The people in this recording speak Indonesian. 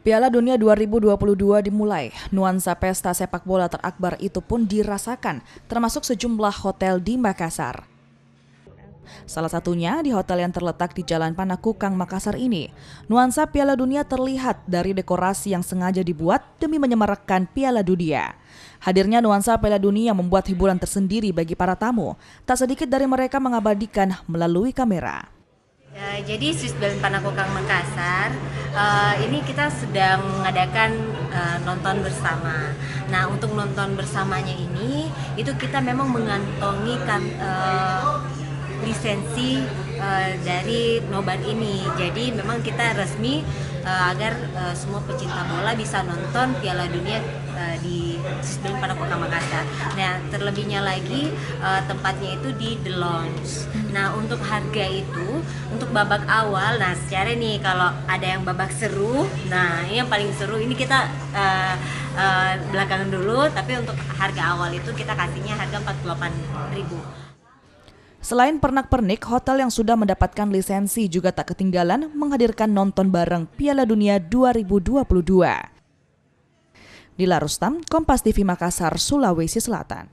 Piala Dunia 2022 dimulai. Nuansa pesta sepak bola terakbar itu pun dirasakan, termasuk sejumlah hotel di Makassar. Salah satunya di hotel yang terletak di Jalan Panakukang, Makassar ini. Nuansa Piala Dunia terlihat dari dekorasi yang sengaja dibuat demi menyemarakkan Piala Dunia. Hadirnya nuansa Piala Dunia membuat hiburan tersendiri bagi para tamu. Tak sedikit dari mereka mengabadikan melalui kamera. Jadi Swiss Jalan Panakukang Makassar, ini kita sedang mengadakan nonton bersama. Nah, untuk nonton bersamanya ini, itu kita memang mengantongi lisensi dari nobar ini. Jadi memang kita resmi agar semua pecinta bola bisa nonton Piala Dunia di Swiss Jalan Panakukang Makassar. Nah, terlebihnya lagi tempatnya itu di The Lounge. Nah, untuk harga itu untuk babak awal, nah secara nih kalau ada yang babak seru, nah ini yang paling seru, ini kita belakangan dulu, tapi untuk harga awal itu kita kasihnya harga 48.000. Selain pernak-pernik, hotel yang sudah mendapatkan lisensi juga tak ketinggalan menghadirkan nonton bareng Piala Dunia 2022. Dila Rustam, Kompas TV Makassar, Sulawesi Selatan.